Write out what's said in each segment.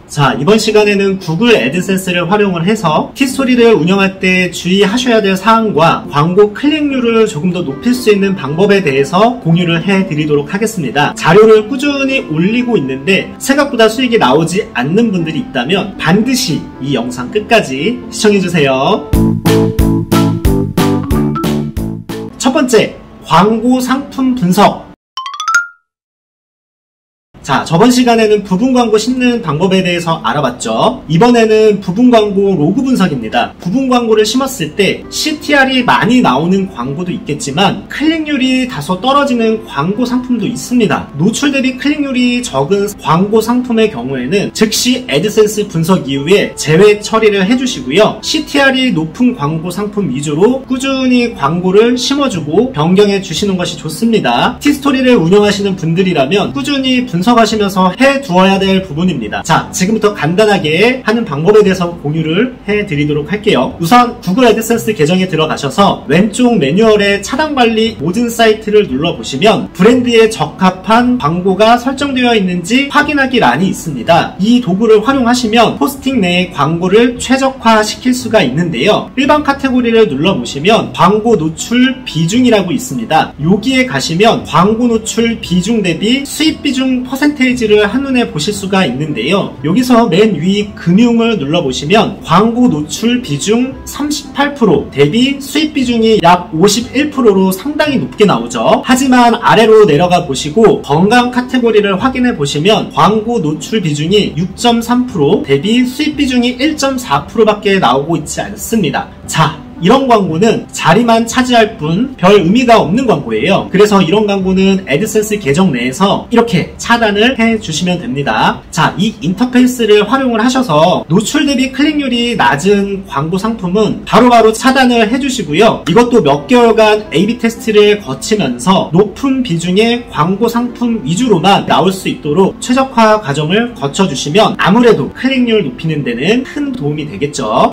자, 이번 시간에는 구글 애드센스를 활용을 해서 티스토리를 운영할 때 주의하셔야 될 사항과 광고 클릭률을 조금 더 높일 수 있는 방법에 대해서 공유를 해드리도록 하겠습니다. 자료를 꾸준히 올리고 있는데 생각보다 수익이 나오지 않는 분들이 있다면 반드시 이 영상 끝까지 시청해주세요. 첫 번째, 광고 상품 분석. 자, 저번 시간에는 부분 광고 심는 방법에 대해서 알아봤죠. 이번에는 부분 광고 로그 분석입니다. 부분 광고를 심었을 때 CTR이 많이 나오는 광고도 있겠지만 클릭률이 다소 떨어지는 광고 상품도 있습니다. 노출 대비 클릭률이 적은 광고 상품의 경우에는 즉시 애드센스 분석 이후에 제외 처리를 해주시고요. CTR이 높은 광고 상품 위주로 꾸준히 광고를 심어주고 변경해 주시는 것이 좋습니다. 티스토리를 운영하시는 분들이라면 꾸준히 분석하시면서 해두어야 될 부분입니다. 자, 지금부터 간단하게 하는 방법에 대해서 공유를 해드리도록 할게요. 우선 구글 애드센스 계정에 들어가셔서 왼쪽 매뉴얼에 차단 관리 모든 사이트를 눌러보시면 브랜드에 적합한 광고가 설정되어 있는지 확인하기 란이 있습니다. 이 도구를 활용하시면 포스팅 내에 광고를 최적화시킬 수가 있는데요. 일반 카테고리를 눌러보시면 광고 노출 비중이라고 있습니다. 여기에 가시면 광고 노출 비중 대비 수입 비중 퍼센테이지를 한눈에 보실 수가 있는데요. 여기서 맨 위 금융을 눌러보시면 광고 노출 비중 38% 대비 수입 비중이 약 51%로 상당히 높게 나오죠. 하지만 아래로 내려가 보시고 건강 카테고리를 확인해 보시면 광고 노출 비중이 6.3% 대비 수입 비중이 1.4%밖에 나오고 있지 않습니다. 자, 이런 광고는 자리만 차지할 뿐 별 의미가 없는 광고예요. 그래서 이런 광고는 애드센스 계정 내에서 이렇게 차단을 해주시면 됩니다. 자, 이 인터페이스를 활용을 하셔서 노출 대비 클릭률이 낮은 광고 상품은 바로바로 차단을 해주시고요. 이것도 몇 개월간 A/B 테스트를 거치면서 높은 비중의 광고 상품 위주로만 나올 수 있도록 최적화 과정을 거쳐주시면 아무래도 클릭률 높이는 데는 큰 도움이 되겠죠.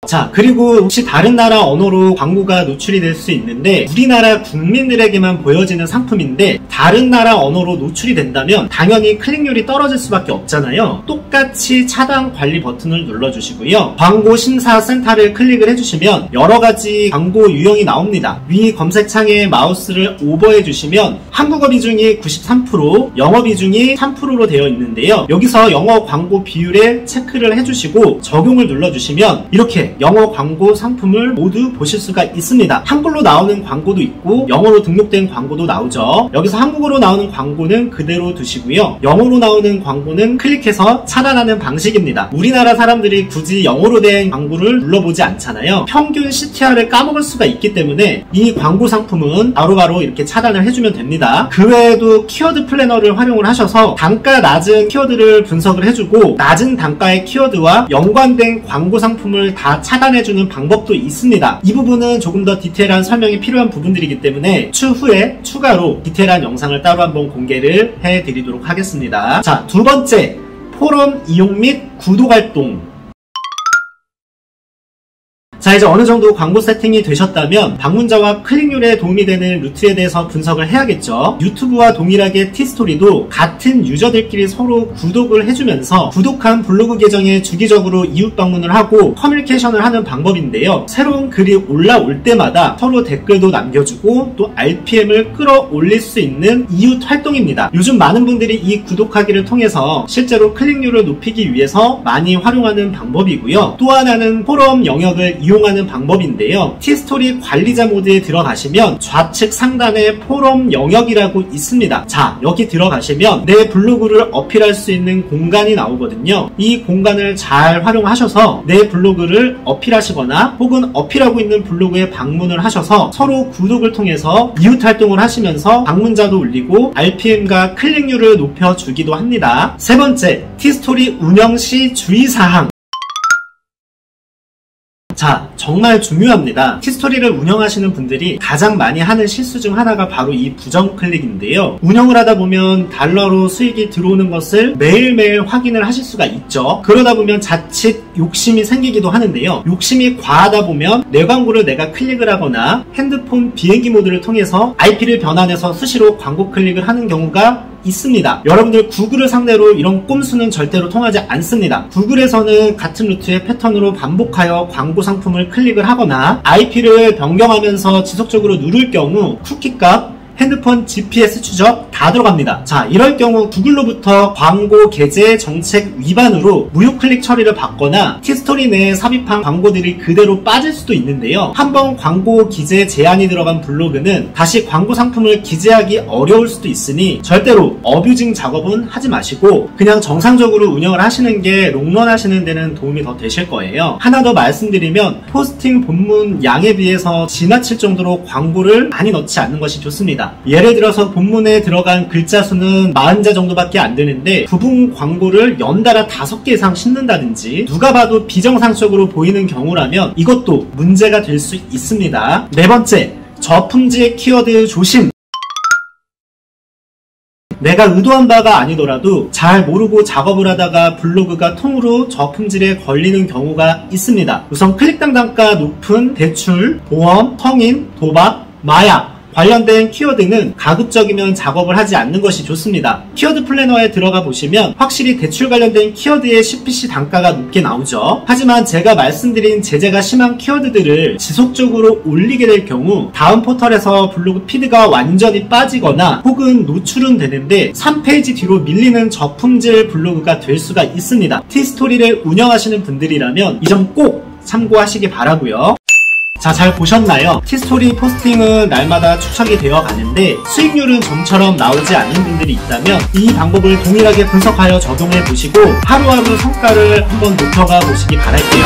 자, 그리고 혹시 다른 나라 언어로 광고가 노출이 될 수 있는데 우리나라 국민들에게만 보여지는 상품인데 다른 나라 언어로 노출이 된다면 당연히 클릭률이 떨어질 수밖에 없잖아요. 똑같이 차단 관리 버튼을 눌러주시고요. 광고 심사 센터를 클릭을 해주시면 여러가지 광고 유형이 나옵니다. 위 검색창에 마우스를 오버해 주시면 한국어 비중이 93%, 영어 비중이 3%로 되어 있는데요. 여기서 영어 광고 비율에 체크를 해주시고 적용을 눌러주시면 이렇게 영어 광고 상품을 모두 보실 수가 있습니다. 한글로 나오는 광고도 있고 영어로 등록된 광고도 나오죠. 여기서 한국어로 나오는 광고는 그대로 두시고요. 영어로 나오는 광고는 클릭해서 차단하는 방식입니다. 우리나라 사람들이 굳이 영어로 된 광고를 눌러보지 않잖아요. 평균 CTR을 까먹을 수가 있기 때문에 이 광고 상품은 바로바로 이렇게 차단을 해주면 됩니다. 그 외에도 키워드 플래너를 활용을 하셔서 단가 낮은 키워드를 분석을 해주고 낮은 단가의 키워드와 연관된 광고 상품을 다 차단해주는 방법도 있습니다. 이 부분은 조금 더 디테일한 설명이 필요한 부분들이기 때문에 추후에 추가로 디테일한 영상을 따로 한번 공개를 해드리도록 하겠습니다. 자, 두 번째, 포럼 이용 및 구독 활동. 자, 이제 어느 정도 광고 세팅이 되셨다면 방문자와 클릭률에 도움이 되는 루트에 대해서 분석을 해야겠죠. 유튜브와 동일하게 티스토리도 같은 유저들끼리 서로 구독을 해주면서 구독한 블로그 계정에 주기적으로 이웃 방문을 하고 커뮤니케이션을 하는 방법인데요. 새로운 글이 올라올 때마다 서로 댓글도 남겨주고 또 RPM을 끌어올릴 수 있는 이웃 활동입니다. 요즘 많은 분들이 이 구독하기를 통해서 실제로 클릭률을 높이기 위해서 많이 활용하는 방법이고요. 또 하나는 포럼 영역을 이용하는 방법인데요. 티스토리 관리자 모드에 들어가시면 좌측 상단에 포럼 영역이라고 있습니다. 자, 여기 들어가시면 내 블로그를 어필할 수 있는 공간이 나오거든요. 이 공간을 잘 활용하셔서 내 블로그를 어필하시거나 혹은 어필하고 있는 블로그에 방문을 하셔서 서로 구독을 통해서 이웃 활동을 하시면서 방문자도 올리고 RPM과 클릭률을 높여주기도 합니다. 세 번째, 티스토리 운영 시 주의사항. 자, 정말 중요합니다. 티스토리를 운영하시는 분들이 가장 많이 하는 실수 중 하나가 바로 이 부정 클릭인데요. 운영을 하다 보면 달러로 수익이 들어오는 것을 매일매일 확인을 하실 수가 있죠. 그러다 보면 자칫 욕심이 생기기도 하는데요. 욕심이 과하다 보면 내 광고를 내가 클릭을 하거나 핸드폰 비행기 모드를 통해서 IP를 변환해서 수시로 광고 클릭을 하는 경우가 있습니다. 여러분들 구글을 상대로 이런 꼼수는 절대로 통하지 않습니다. 구글에서는 같은 루트의 패턴으로 반복하여 광고 상품을 클릭을 하거나 IP를 변경하면서 지속적으로 누를 경우 쿠키값, 핸드폰 GPS 추적 다 들어갑니다. 자, 이럴 경우 구글로부터 광고 게재 정책 위반으로 무효클릭 처리를 받거나 티스토리 내에 삽입한 광고들이 그대로 빠질 수도 있는데요. 한번 광고 기재 제한이 들어간 블로그는 다시 광고 상품을 기재하기 어려울 수도 있으니 절대로 어뷰징 작업은 하지 마시고 그냥 정상적으로 운영을 하시는 게 롱런 하시는 데는 도움이 더 되실 거예요. 하나 더 말씀드리면 포스팅 본문 양에 비해서 지나칠 정도로 광고를 많이 넣지 않는 것이 좋습니다. 예를 들어서 본문에 들어간 글자 수는 40자 정도밖에 안 되는데 부분 광고를 연달아 5개 이상 싣는다든지 누가 봐도 비정상적으로 보이는 경우라면 이것도 문제가 될 수 있습니다. 네 번째, 저품질 키워드 조심. 내가 의도한 바가 아니더라도 잘 모르고 작업을 하다가 블로그가 통으로 저품질에 걸리는 경우가 있습니다. 우선 클릭당 단가 높은 대출, 보험, 성인, 도박, 마약 관련된 키워드는 가급적이면 작업을 하지 않는 것이 좋습니다. 키워드 플래너에 들어가 보시면 확실히 대출 관련된 키워드의 CPC 단가가 높게 나오죠. 하지만 제가 말씀드린 제재가 심한 키워드들을 지속적으로 올리게 될 경우 다음 포털에서 블로그 피드가 완전히 빠지거나 혹은 노출은 되는데 3페이지 뒤로 밀리는 저품질 블로그가 될 수가 있습니다. 티스토리를 운영하시는 분들이라면 이 점 꼭 참고하시기 바라고요. 자, 잘 보셨나요? 티스토리 포스팅은 날마다 축적이 되어 가는데 수익률은 좀처럼 나오지 않는 분들이 있다면 이 방법을 동일하게 분석하여 적용해 보시고 하루하루 성과를 한번 높여가 보시기 바랄게요.